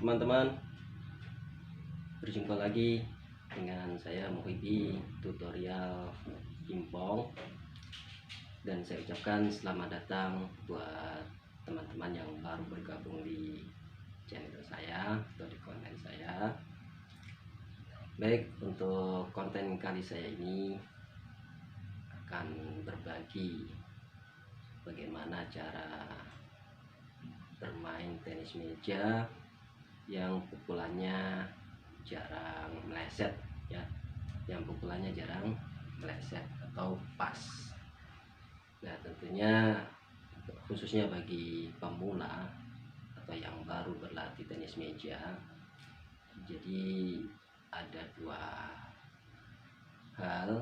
teman-teman, berjumpa lagi dengan saya Muhyiddin tutorial Impong, dan saya ucapkan selamat datang buat teman-teman yang baru bergabung di channel saya atau di konten saya. Baik, untuk konten kali saya ini akan berbagi bagaimana cara bermain tenis meja yang pukulannya jarang meleset, ya, yang pukulannya jarang meleset atau pas. Nah, tentunya khususnya bagi pemula atau yang baru berlatih tenis meja, jadi ada dua hal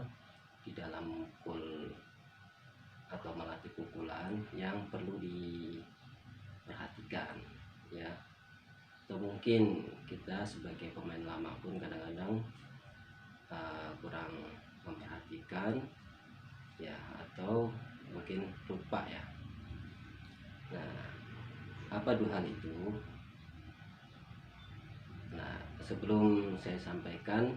di dalam pukul atau melatih pukulan yang perlu diperhatikan, ya. Atau mungkin kita sebagai pemain lama pun kadang-kadang kurang memperhatikan, ya, atau mungkin lupa, ya. Nah, apa dua hal itu? Nah, sebelum saya sampaikan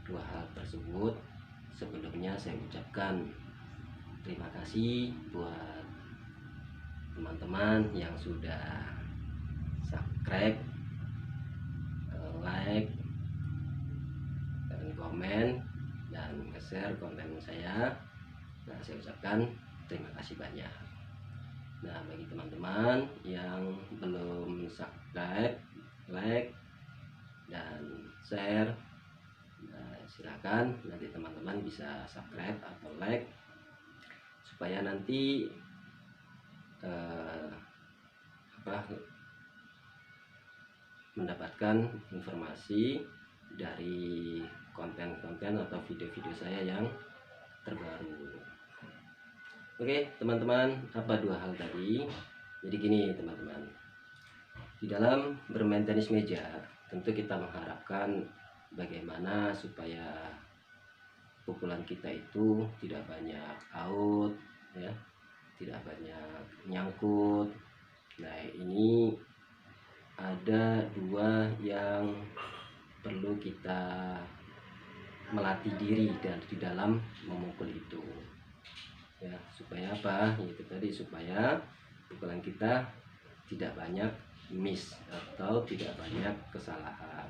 dua hal tersebut, sebelumnya saya ucapkan terima kasih buat teman-teman yang sudah subscribe, like, dan komen, dan share konten saya. Nah, saya ucapkan terima kasih banyak. Nah, bagi teman-teman yang belum subscribe, like, dan share, nah, silakan nanti teman-teman bisa subscribe atau like supaya nanti mendapatkan informasi dari konten-konten atau video-video saya yang terbaru. Oke, teman-teman, apa dua hal tadi? Jadi gini, teman-teman, di dalam bermain tenis meja tentu kita mengharapkan bagaimana supaya pukulan kita itu tidak banyak out, ya, tidak banyak nyangkut. Nah, ini ada dua yang perlu kita melatih diri dan di dalam memukul itu, ya, supaya apa? Itu tadi, supaya pukulan kita tidak banyak miss atau tidak banyak kesalahan.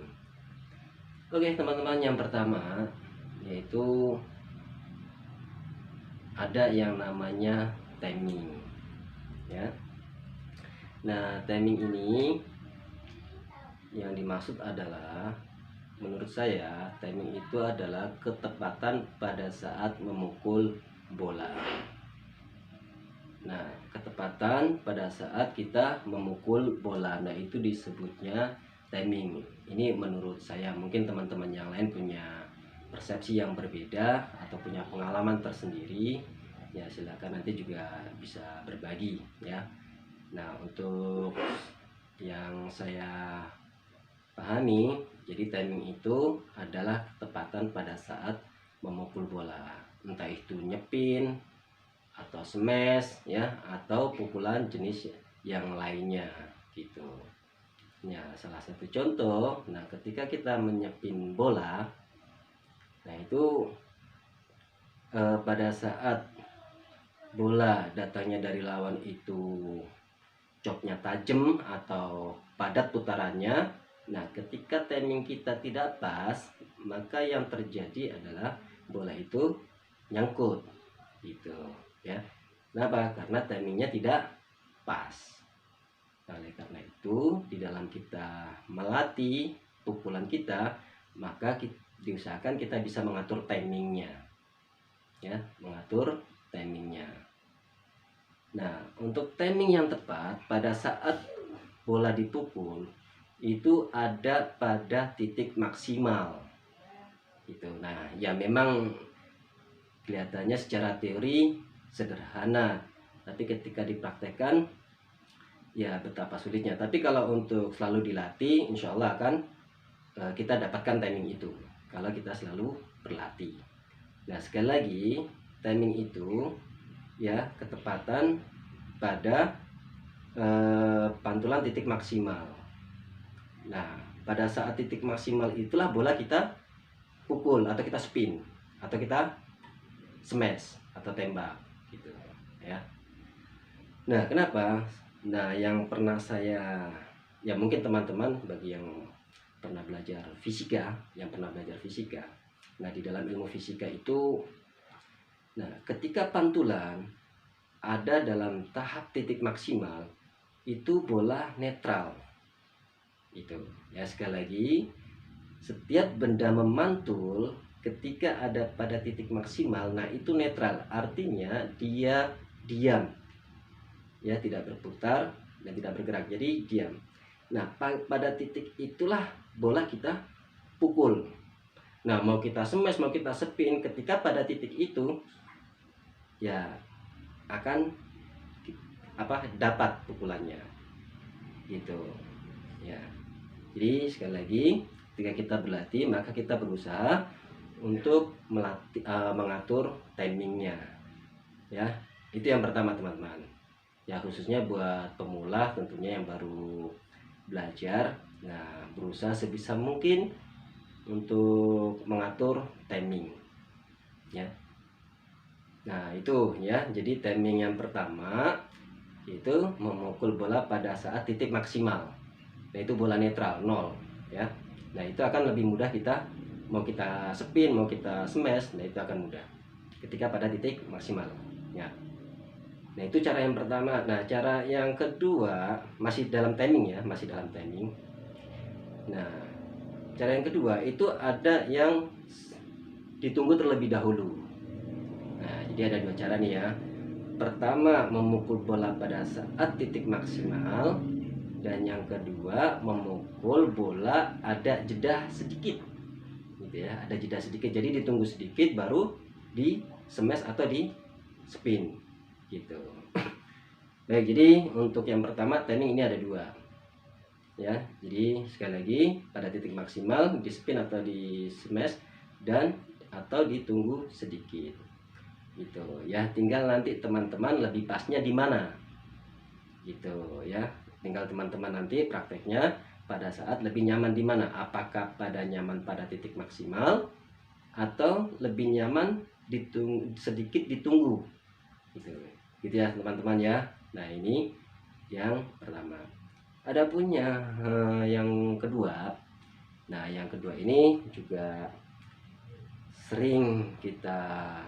Oke, teman-teman, yang pertama yaitu ada yang namanya timing, ya. Nah, timing ini yang dimaksud adalah, menurut saya, timing itu adalah ketepatan pada saat memukul bola. Nah, ketepatan pada saat kita memukul bola, nah itu disebutnya timing. Ini menurut saya, mungkin teman-teman yang lain punya persepsi yang berbeda atau punya pengalaman tersendiri, ya silakan nanti juga bisa berbagi, ya. Nah, untuk yang saya pahami, jadi timing itu adalah ketepatan pada saat memukul bola, entah itu nyepin atau smash, ya, atau pukulan jenis yang lainnya gitu. Ya, salah satu contoh, nah ketika kita menyepin bola, nah itu pada saat bola datangnya dari lawan itu coknya tajam atau padat putarannya, nah ketika timing kita tidak pas, maka yang terjadi adalah bola itu nyangkut gitu, ya. Kenapa? Karena timingnya tidak pas. Oleh karena itu, di dalam kita melatih pukulan kita, maka diusahakan kita bisa mengatur timingnya, ya, mengatur timingnya. Nah, untuk timing yang tepat pada saat bola dipukul itu ada pada titik maksimal gitu. Nah, ya memang kelihatannya secara teori sederhana, tapi ketika dipraktekkan, ya betapa sulitnya. Tapi kalau untuk selalu dilatih, insya Allah akan kita dapatkan timing itu kalau kita selalu berlatih. Nah, sekali lagi, timing itu, ya, ketepatan pada pantulan titik maksimal. Nah, pada saat titik maksimal itulah bola kita pukul atau kita spin atau kita smash atau tembak gitu ya. Nah, kenapa? Nah, yang pernah saya, ya mungkin teman-teman bagi yang pernah belajar fisika, nah di dalam ilmu fisika itu, nah ketika pantulan ada dalam tahap titik maksimal itu bola netral. Itu ya, sekali lagi, setiap benda memantul ketika ada pada titik maksimal, nah itu netral, artinya dia diam ya, tidak berputar dan tidak bergerak, jadi diam. Nah, pada titik itulah bola kita pukul. Nah, mau kita smash, mau kita spin, ketika pada titik itu ya akan dapat pukulannya gitu ya. Jadi sekali lagi, ketika kita berlatih maka kita berusaha untuk mengatur timingnya ya. Itu yang pertama teman-teman ya, khususnya buat pemula tentunya yang baru belajar. Nah, berusaha sebisa mungkin untuk mengatur timing ya. Nah, itu ya, jadi timing yang pertama itu memukul bola pada saat titik maksimal, yaitu bola netral 0 ya. Nah, itu akan lebih mudah, kita mau kita spin, mau kita smash, nah itu akan mudah ketika pada titik maksimal ya. Nah, itu cara yang pertama. Nah, cara yang kedua masih dalam timing ya, masih dalam timing. Nah, cara yang kedua itu ada yang ditunggu terlebih dahulu. Nah, jadi ada dua cara nih ya. Pertama, memukul bola pada saat titik maksimal, dan yang kedua memukul bola ada jeda sedikit gitu ya, ada jeda sedikit, jadi ditunggu sedikit baru di smash atau di spin gitu. Baik, jadi untuk yang pertama timing ini ada dua ya. Jadi sekali lagi, pada titik maksimal di spin atau di smash, dan atau ditunggu sedikit gitu ya. Tinggal nanti teman-teman lebih pasnya di mana gitu ya. Tinggal teman-teman nanti prakteknya pada saat lebih nyaman di mana, apakah nyaman pada titik maksimal atau lebih nyaman sedikit ditunggu gitu ya teman-teman ya. Nah, ini yang pertama. Ada punya yang kedua. Nah, yang kedua ini juga sering kita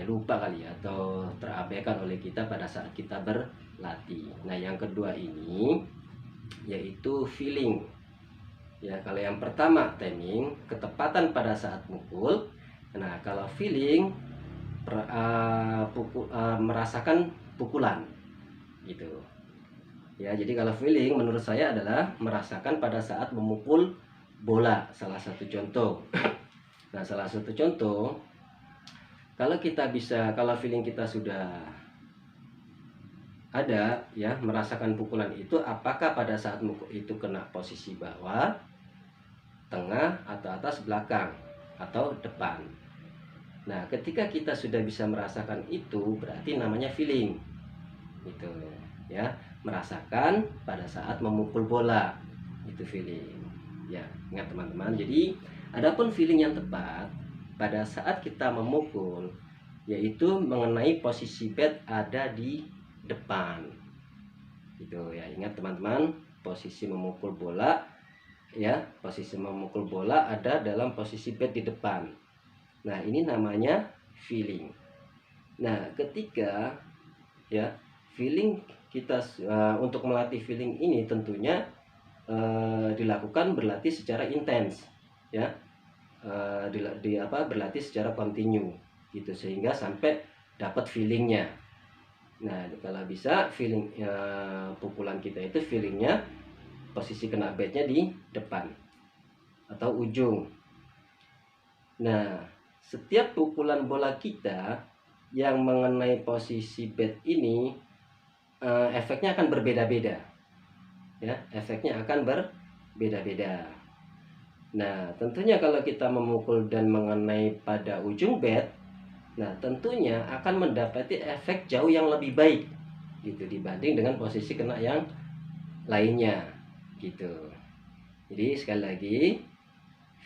lupa kali ya, atau terabaikan oleh kita pada saat kita berlatih. Nah, yang kedua ini yaitu feeling ya. Kalau yang pertama timing, ketepatan pada saat mukul. Nah, kalau feeling merasakan pukulan gitu ya. Jadi kalau feeling menurut saya adalah merasakan pada saat memukul bola. Salah satu contoh nah, salah satu contoh, kalau feeling kita sudah ada ya, merasakan pukulan itu, apakah pada saat mukul itu kena posisi bawah, tengah, atau atas, belakang, atau depan. Nah, ketika kita sudah bisa merasakan itu, berarti namanya feeling gitu ya. Merasakan pada saat memukul bola, itu feeling ya. Ingat teman-teman, jadi adapun feeling yang tepat pada saat kita memukul, yaitu mengenai posisi bat ada di depan gitu ya. Ingat teman-teman, posisi memukul bola ya, posisi memukul bola ada dalam posisi bat di depan. Nah, ini namanya feeling. Nah, ketika ya feeling kita untuk melatih feeling ini tentunya dilakukan berlatih secara intens ya. Berlatih secara kontinu gitu, sehingga sampai dapat feelingnya. Nah, kalau bisa feeling pukulan kita itu feelingnya posisi kena batnya di depan atau ujung. Nah, setiap pukulan bola kita yang mengenai posisi bat ini, efeknya akan berbeda-beda ya, efeknya akan berbeda-beda. Nah, tentunya kalau kita memukul dan mengenai pada ujung bat, nah tentunya akan mendapati efek jauh yang lebih baik gitu dibanding dengan posisi kena yang lainnya gitu. Jadi sekali lagi,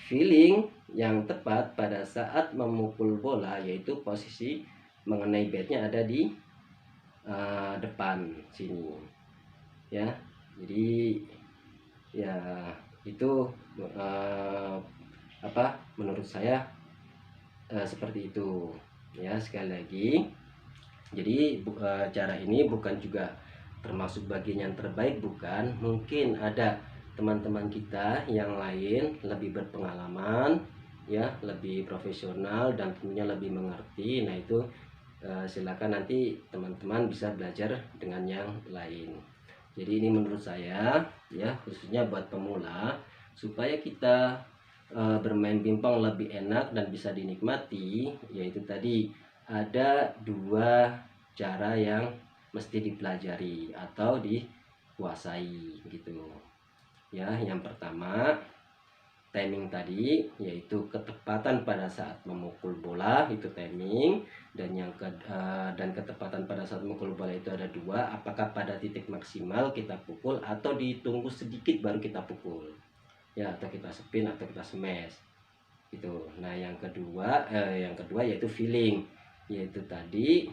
feeling yang tepat pada saat memukul bola yaitu posisi mengenai batnya ada di depan sini ya. Jadi ya itu menurut saya seperti itu ya. Sekali lagi, jadi cara ini bukan juga termasuk bagian yang terbaik, bukan. Mungkin ada teman-teman kita yang lain lebih berpengalaman ya, lebih profesional dan tentunya lebih mengerti. Nah itu silakan nanti teman-teman bisa belajar dengan yang lain. Jadi ini menurut saya ya, khususnya buat pemula, supaya kita bermain pingpong lebih enak dan bisa dinikmati, yaitu tadi ada 2 cara yang mesti dipelajari atau dikuasai gitu ya. Yang pertama, timing tadi, yaitu ketepatan pada saat memukul bola itu timing, dan dan ketepatan pada saat memukul bola itu ada 2, apakah pada titik maksimal kita pukul atau ditunggu sedikit baru kita pukul ya, atau kita spin atau kita smash itu. Nah yang kedua yaitu feeling, yaitu tadi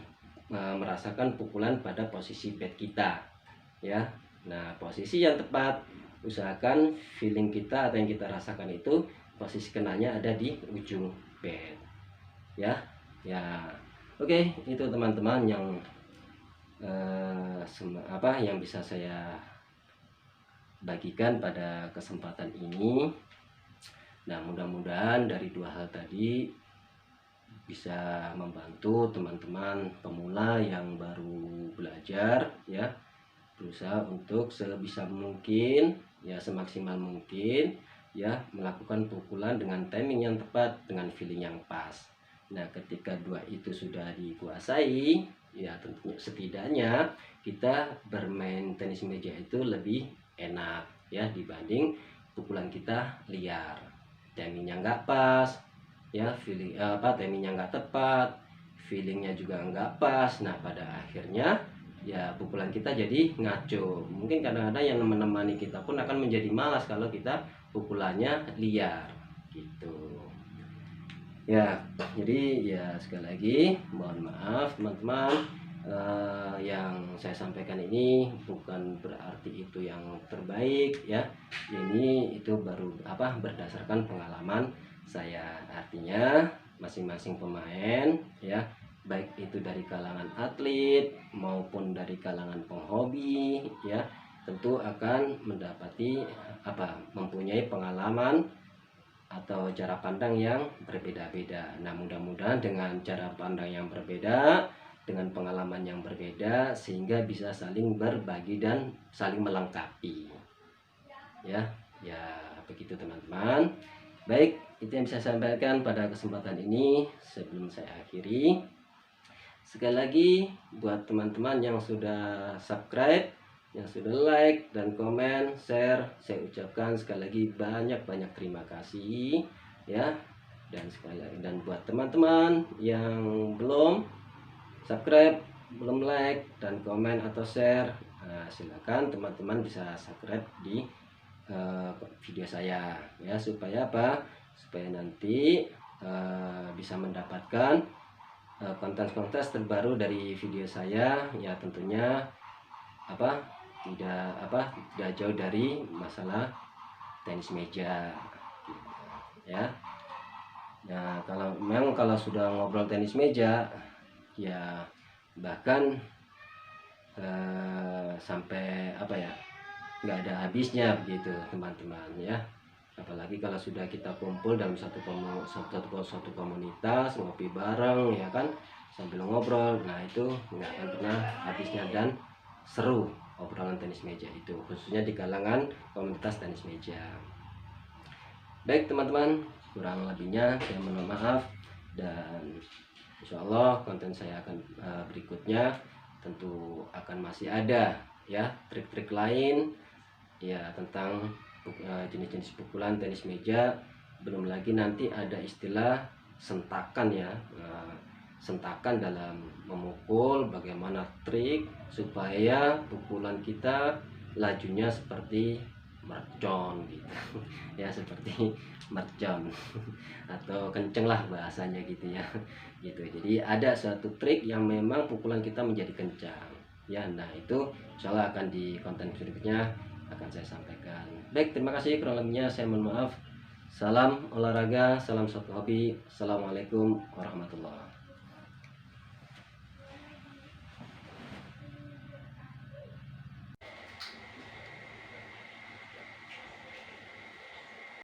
merasakan pukulan pada posisi bat kita ya. Nah posisi yang tepat, usahakan feeling kita atau yang kita rasakan itu posisi kenanya ada di ujung bat ya. Oke, itu teman-teman yang yang bisa saya bagikan pada kesempatan ini. Nah mudah-mudahan dari 2 hal tadi bisa membantu teman-teman pemula yang baru belajar ya, berusaha untuk sebisa mungkin ya, semaksimal mungkin ya, melakukan pukulan dengan timing yang tepat, dengan feeling yang pas. Nah ketika 2 itu sudah dikuasai ya, tentunya setidaknya kita bermain tenis meja itu lebih enak ya, dibanding pukulan kita liar, timingnya nggak pas ya, timingnya nggak tepat, feelingnya juga nggak pas. Nah pada akhirnya ya pukulan kita jadi ngaco. Mungkin kadang-kadang yang menemani kita pun akan menjadi malas kalau kita pukulannya liar gitu ya. Jadi ya sekali lagi mohon maaf teman-teman, yang saya sampaikan ini bukan berarti itu yang terbaik ya. Ini itu baru berdasarkan pengalaman saya. Artinya masing-masing pemain ya, baik itu dari kalangan atlet maupun dari kalangan penghobi ya, tentu akan mendapati mempunyai pengalaman atau cara pandang yang berbeda-beda. Nah mudah-mudahan dengan cara pandang yang berbeda, dengan pengalaman yang berbeda, sehingga bisa saling berbagi dan saling melengkapi ya. Begitu teman-teman. Baik, itu yang bisa saya sampaikan pada kesempatan ini. Sebelum saya akhiri, sekali lagi buat teman-teman yang sudah subscribe, yang sudah like dan komen, share, saya ucapkan sekali lagi banyak-banyak terima kasih ya. Dan sekali lagi, dan buat teman-teman yang belum subscribe, belum like dan komen atau share, silakan teman-teman bisa subscribe di video saya ya, supaya supaya nanti bisa mendapatkan konten-konten terbaru dari video saya ya. Tentunya tidak jauh dari masalah tenis meja gitu ya. Nah kalau sudah ngobrol tenis meja ya, bahkan sampai nggak ada habisnya begitu teman-teman ya. Apalagi kalau sudah kita kumpul dalam satu komunitas, ngopi bareng ya kan, sambil ngobrol, nah itu nggak akan pernah habisnya dan seru obrolan tenis meja itu, khususnya di kalangan komunitas tenis meja. Baik teman-teman, kurang lebihnya saya mohon maaf, dan insya Allah konten saya akan berikutnya tentu akan masih ada ya, trik-trik lain ya tentang jenis-jenis pukulan tenis meja. Belum lagi nanti ada istilah sentakan ya, sentakan dalam memukul, bagaimana trik supaya pukulan kita lajunya seperti mercon gitu ya, seperti mercon atau kenceng lah bahasanya gitu ya gitu. Jadi ada suatu trik yang memang pukulan kita menjadi kencang ya. Nah itu insyaallah akan di konten berikutnya akan saya sampaikan. Baik, terima kasih, kurang lebihnya saya mohon maaf. Salam olahraga, salam satu hobi. Assalamualaikum warahmatullahi wabarakatuh.